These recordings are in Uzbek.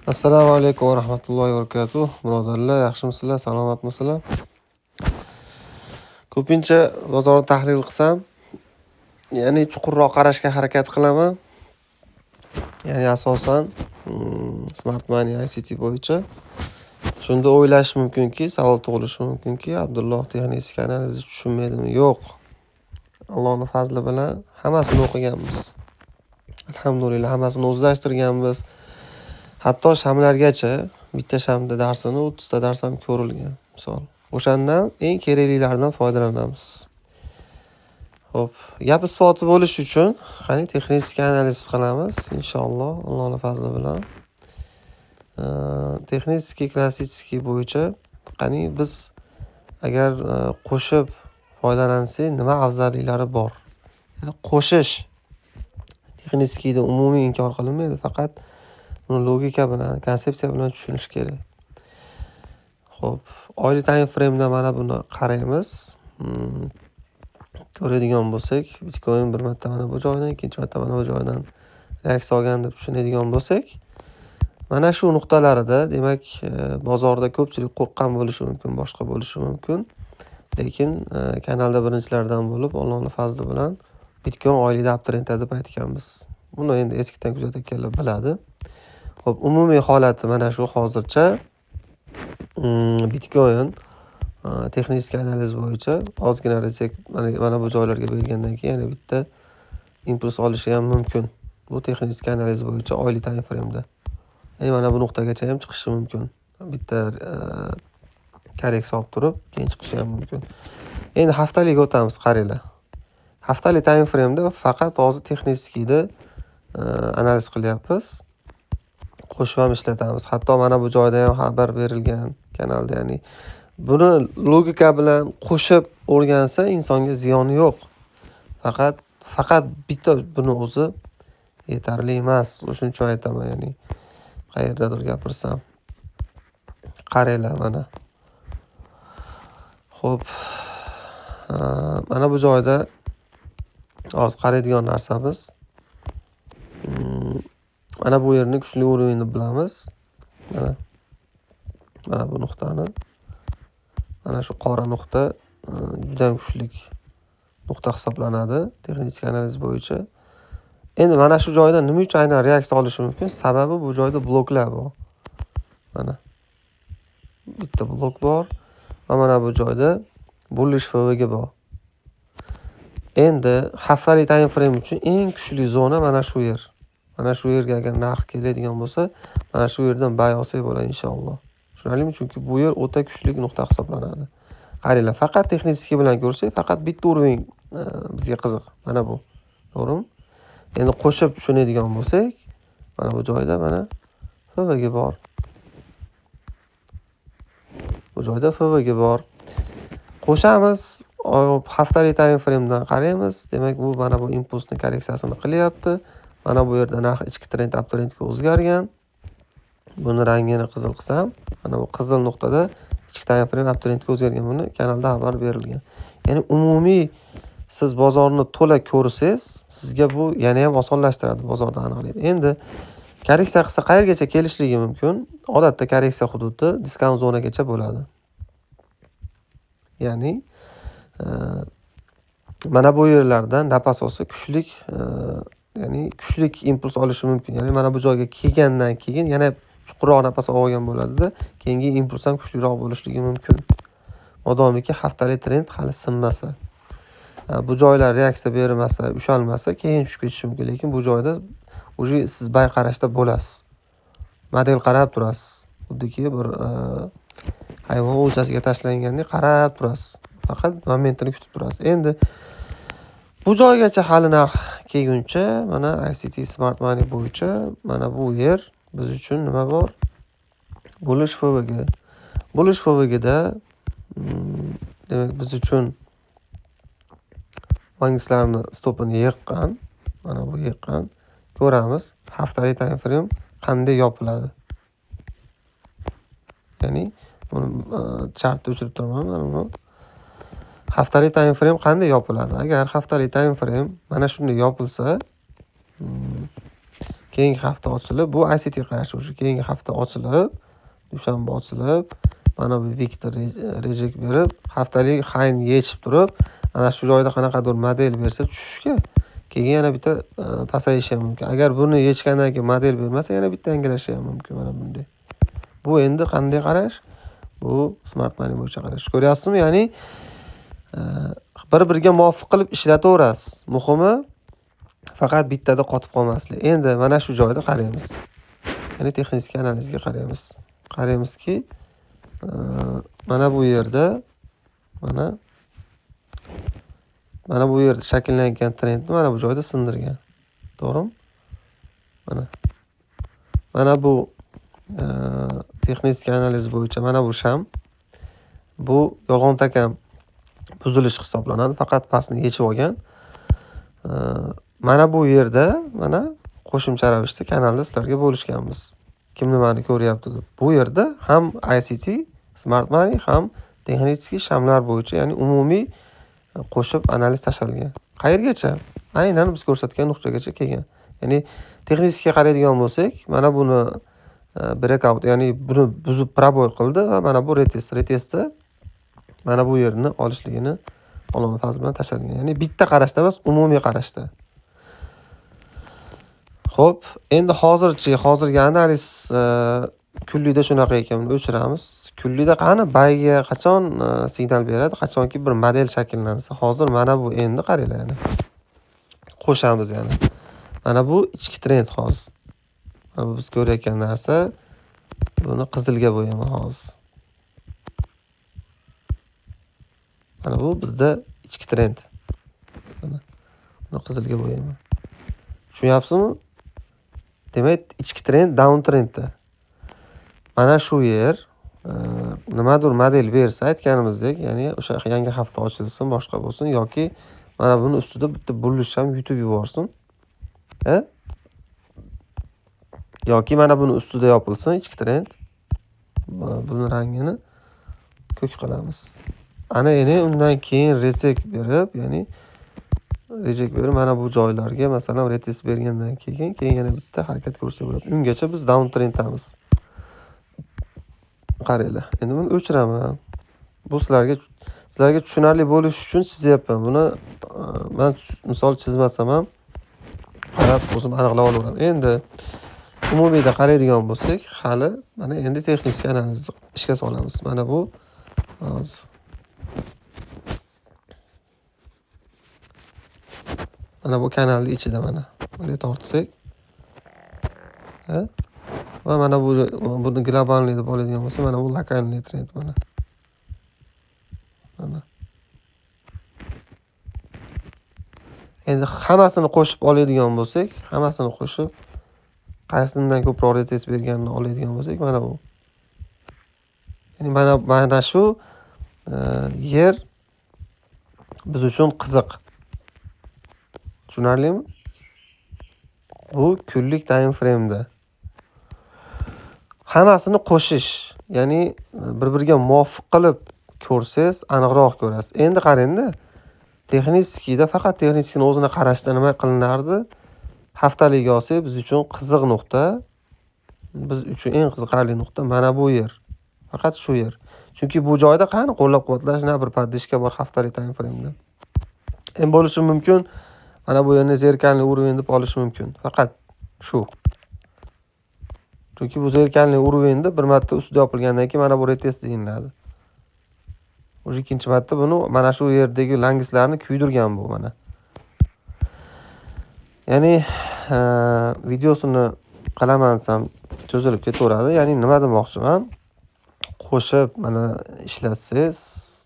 Assalomu alaykum va rahmatullohi va barakatuh. Birodarlar, yaxshimisizlar, salomatmisizlar? Ko'pincha bozorni tahlil qilsam, ya'ni chuqurroq qarashga harakat qilaman. Ya'ni asosan Smart Money ICT bo'yicha. Shunda o'ylash mumkinki, savol tug'ilishi mumkinki, Abdulloh texnik analizni tushunmaydimi? Yo'q. Allohning fazli bilan hammasini o'qiganmiz. Alhamdulillah, hammasini o'zlashtirganmiz. Hatto shamlargacha bitta shamda darsini 30 ta dars ham ko'rilgan, misol. O'shandan eng keraklilaridan foydalanamiz. Xo'p, gap isboti bo'lish uchun qani texnik analiz qilamiz inshaalloh Allohning fazli bilan. Texnik klassik bo'yicha qani biz agar qo'shib foydalansak nima afzalliklari bor? Ya'ni qo'shish texnikda umumiy inkor qilinmaydi, faqat buni logika bilan, konsepsiya bilan tushunish kerak. Xo'p, oylik time frame'da mana buni qaraymiz. Ko'radigan bo'lsak, Bitcoin bir marta mana bu joydan, ikkinchi marta mana bu joydan reaksiya olgan deb tushunadigan bo'lsak, mana shu nuqtalarida, demak, bozorda ko'pchilik qo'rqqan bo'lishi mumkin, boshqa bo'lishi mumkin. Lekin kanalda birinchilardan bo'lib, Allohning fazli bilan Bitcoin oylikda uptrendda deb aytganmiz. Buni endi eskidan kuzatganlar biladi. Xo'p, umumiy holati mana shu hozircha. Bitcoin texnik analiz bo'yicha ozgina retsepт mana bu joylarga bergandan keyin yana bitta impuls olishi ham mumkin. Bu texnik analiz bo'yicha oylik time frame'da. Ya'ni mana bu nuqtagacha ham chiqishi mumkin. Bitta koreksiya olib turib, keyin chiqishi ham mumkin. Endi haftalik o'tamiz, qaranglar. Haftalik time frame'da faqat hozir texnikda analiz qilyapmiz. Qo'shib ham ishlatamiz. Hatto mana bu joyda ham xabar berilgan kanalda, ya'ni buni logika bilan qo'shib o'rgansa insonga ziyoni yo'q. Faqat bitta buni o'zi yetarli emas. Shuning uchun aytaman, ya'ni qayerdadir gapirsam. Qaranglar mana. Xo'p. Mana bu joyda hozir qaraydigan narsamiz. Mana bu yerni kuchli o'rinini bilamiz. Mana bu nuqtani. Mana shu qora nuqta juda kuchli nuqta hisoblanadi texnik analiz bo'yicha. Endi mana shu joyda nima uchun aynan reaksiya olishi mumkin? Sababi bu joyda bloklar bor. Mana bitta blok bor va mana bu joyda bullish FVG bor. Endi haftalik time frame uchun eng kuchli zona mana shu yer. Mana shu yerga agar narx keladigan bo'lsa, mana shu yerdan buy olsak bo'ladi inshaalloh. Tushunarlimi? Chunki bu yer o'ta kuchli nuqta hisoblanadi. Qaranglar, faqat texnik bilan ko'rsak, faqat bitta o'rin bizga qiziq. Mana bu. To'g'rimi? Endi qo'shib tushunadigan bo'lsak, mana bu joyda mana FVG bor. Bu joyda FVG bor. Qo'shamiz, haftalik time frame'dan qaraymiz. Demak, bu mana bu impulsning korreksiyasini qilyapti. Mana bu yerda narx ichki trend uptrendga o'zgargan. Buni rangini qizil qilsam, mana bu qizil nuqtada ichki time frame uptrendga o'zgargan. Buni kanalda xabar berilgan. Ya'ni umumiy siz bozorni to'la ko'rsangiz, sizga bu yana ham osonlashtiradi bozorda aniqlaydi. Endi korreksiya qilsa qayergacha kelishligi mumkin? Odatda korreksiya hududi diskount zonagacha bo'ladi. Ya'ni mana bu yerlardan napas olsa kuchlik, ya'ni kuchlik impuls olishi mumkin. Ya'ni mana bu joyga kelgandan keyin yana chuqurroq napas olgan bo'ladi-da, keyingi impuls ham kuchliroq bo'lishligi mumkin. Modomiki haftalik trend hali sinmasa. Bu joylar reaksiya bermasa, ushalmasa, keyin tushib ketishi mumkin. Lekin bu joyda o'zi siz bay qarashda bo'lasiz. Model qarab turasiz. Xuddiki bir hayvon o'ljasiga tashlangandek qarab turasiz. Faqat momentini kutib turasiz. Endi bu joygacha hali narx kelguncha mana ICT Smart Money bo'yicha mana bu yer biz uchun nima bor? Bullish FVG. Bullish FVGda demak biz uchun mangislarni stopini yiqqan. Mana bu yiqqan. Ko'ramiz haftalik time frame qanday yopiladi. Ya'ni buni chartda o'chirib turaman. Mana bu haftalik time frame qanday yopiladi? Agar haftalik time frame mana shunday yopilsa, keyingi hafta ochilib, bu ICT qarash o'sha keyingi hafta ochilib, dushanba ochilib, mana bu Viktor rejek berib, haftalik hayni yechib turib, ana shu joyda qanaqadir model bersa tushishga, keyin yana bitta pasayishi ham mumkin. Agar buni yechgandan keyin model bermasa, yana bitta yangilashi ham mumkin mana bunday. Bu endi qanday qarash? Bu smart money bo'yicha qarash. Ko'ryapsizmi? Ya'ni bir-biriga muvofiq qilib ishlataverasiz. Muhimi faqat bittada qotib qolmaslik. Endi mana shu joyda qaraymiz. Ya'ni texnik analizga qaraymiz. Qaraymizki, mana bu yerda mana bu yerda shakllangan trendni mana bu joyda sindirgan. To'g'rimi? Mana bu texnik analiz bo'yicha mana bu sham. Bu yolg'on takam buzilish hisoblanadi. Faqat pastni yechib olgan. Mana bu yerda mana qo'shimcha ravishda kanalda sizlarga bo'lishganmiz. Kim nimani ko'ryapti deb. Bu yerda ham ICT, Smart Money ham texnik shamlar bo'yicha, ya'ni umumiy qo'shib analiz tashlangan. Qayergacha? Aynan biz ko'rsatgan nuqtagacha kelgan. Ya'ni texnikga qaraydigan bo'lsak, mana buni breakout, ya'ni buni buzib proboy qildi va mana bu retest. Retestda mana bu yerni olishligini olon faz bilan tashlangan. Ya'ni bitta qarashda emas, umumiy qarashda. Xo'p, endi hozirgi analiz kullida shunaqa ekan, o'chiramiz. Kullida qani bayga qachon signal beradi, qachonki bir model shakllansa. Hozir mana bu endi qaranglar yana. Qo'shamiz yana. Mana bu ichki trend hozir. Mana bu biz ko'rayotgan narsa, buni qizilga bo'yaman hozir. Mana bu bizda ichki trend. Buni qizilga bo'yaman. Tushunyapsizmi? Demak, ichki trend down trendda. Mana shu yer nimadir model bersa, aytganimizdek, ya'ni o'sha yangi hafta ochilsin, boshqa bo'lsin yoki mana buni ustida bitta burilish ham yutib yuborsin. Yoki mana buni ustida yopilsin ichki trend. Buni rangini ko'k qilamiz. Ana endi undan keyin rejek berib, ya'ni rejek berib mana bu joylarga masalan retest bergandan keyin yana bitta harakat ko'rsa bo'ladi. Ungacha biz down trenddamiz. Qaranglar. Endi buni o'chiraman. Bu sizlarga tushunarli bo'lishi uchun chizyapman. Buni men misol chizmasam ham qarab o'zim aniqlab olaman. Endi umumiyda qaraydigan bo'lsak, hali mana endi texnik analizni ishga solamiz. Mana bu hozir mana bu kanalning ichida mana. Bunday tortsak, va mana buni globalniy deb oladigan bo'lsa, mana bu lokalniy trend mana. Endi hammasini qo'shib oladigan bo'lsak, qaysidan ko'proq retest berganini oladigan bo'lsak, mana bu. Ya'ni mana shu yer biz uchun qiziq. Tushunarlimi? Bu kunlik time frame'da. Hammasini qo'shish, ya'ni bir-biriga muvofiq qilib ko'rsangiz, aniqroq ko'rasiz. Endi qarangda, texnikda faqat texnikni o'zini qarashda nima qilinardi? Haftalik olsak, biz uchun qiziq nuqta, biz uchun eng qiziqarli nuqta mana bu yer. Faqat shu yer. Chunki bu joyda qani qo'llab-quvvatlash, na bir podishka bor haftalik time frame'da. Ham bo'lishi mumkin. Mana bu yerni zerkalniy уровень deb olish mumkin. Faqat shu. Chunki bu zerkalniy уровеньda bir marta ustida yopilgandan keyin mana bu retest deyiladi. O'sha ikkinchi marta buni mana shu yerdagi langislarni kuydirgan bu mana. Ya'ni videosini qalamansam cho'zilib ketaveradi. Ya'ni nima demoqchiman? Qo'shib mana ishlatsangiz,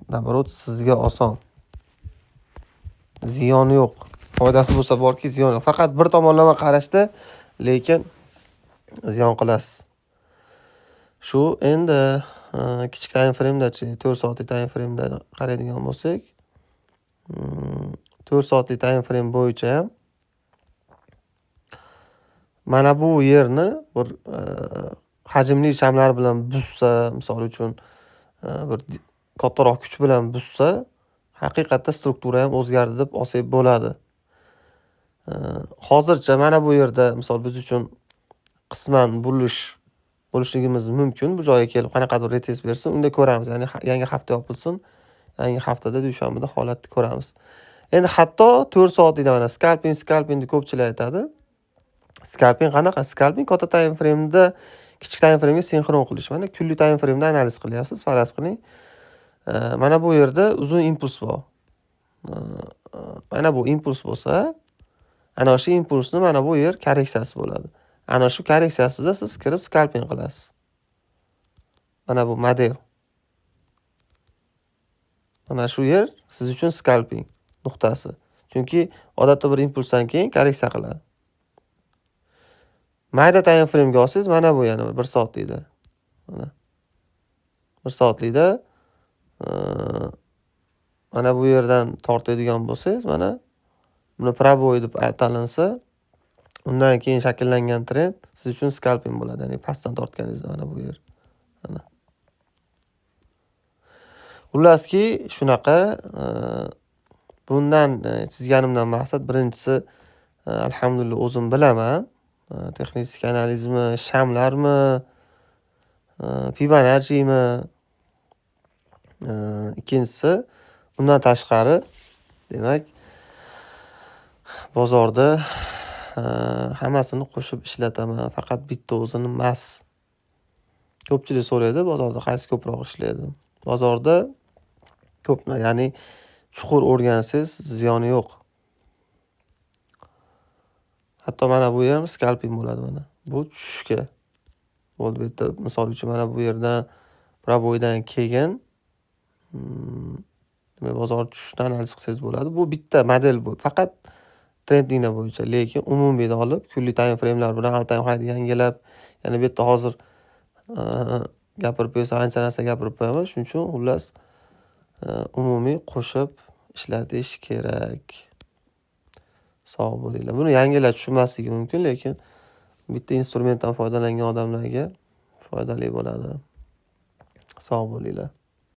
nabarot sizga oson. Ziyoni yo'q. Foydasi bo'lsa borki, ziyon yo'q. Faqat bir tomonlama qarashda, lekin ziyon qilasiz. Shu endi kichik time frame'dachi, 4 soatlik time frame'da qaraydigan bo'lsak, 4 soatlik time frame bo'yicha ham mana bu yerni bir hajmli shamlar bilan buzsa, misol uchun bir kattaroq kuch bilan buzsa, haqiqatda struktura ham o'zgardi deb olsak bo'ladi. Hozircha mana bu yerda misol biz uchun qisman bo'lishligimiz mumkin. Bu joyga kelib qanaqadir retest bersin, unda ko'ramiz. Ya'ni yangi hafta yopilsin, yangi haftada dushanbada holatni ko'ramiz. Endi hatto 4 soat deydi mana scalpingni ko'pchilik aytadi. Scalping qanaqa? Scalping katta time frame'da kichik time frame'ga sinxron qilish. Mana kunlik time frame'da analiz qilyapsiz, faraz qiling. Mana bu yerda uzun impuls bor. Mana bu impuls bo'lsa, ana shu impulsni mana bu yer korreksiyasi bo'ladi. Ana shu korreksiyasida siz kirib scalping qilasiz. Mana bu model. Mana shu yer siz uchun scalping nuqtasi. Chunki odatda bir impulsdan keyin korreksiya qiladi. Mayda time frame'ga olsangiz mana bu yana 1 soatlikda. Mana 1 soatlikda mana bu yerdan tortadigan bo'lsangiz, mana buni proboy deb atalansa, undan keyin shakllangan trend siz uchun scalping bo'ladi. Ya'ni pastdan tortganingizda mana bu yer. Mana. Xullaski shunaqa. Bundan chizganimdan maqsad birinchisi, alhamdulillah o'zim bilaman. Texnik analizmi, shamlarmi, Fibonacci'mi. Ikkinchisi, bundan tashqari, demak, bozorda hammasini qo'shib ishlataman, faqat bitta o'zini emas. Ko'pchilik so'raydi, bozorda qaysi ko'proq ishlaydi? Bozorda ya'ni chuqur o'rgansangiz ziyoni yo'q. Hatto mana bu yer scalping bo'ladi mana. Bu tushishga. Bo'ldi bu yerda misol uchun mana bu yerdan proboydan keyin bozor tushishni analiz qilsangiz bo'ladi. Bu bitta model bu. Faqat trendinglar bo'yicha, lekin umumiyda olib, kunlik time frame'lar bilan real time hayni yangilab, ya'ni bu yerda hozir gapirib qo'ysa, ancha narsa gapirib qo'yaman. Shuning uchun xullas umumiy qo'shib ishlatish kerak. Sog' bo'linglar. Buni yangilar tushunmasligi mumkin, lekin bitta instrumentdan foydalangan odamlarga foydali bo'ladi. Sog' bo'linglar.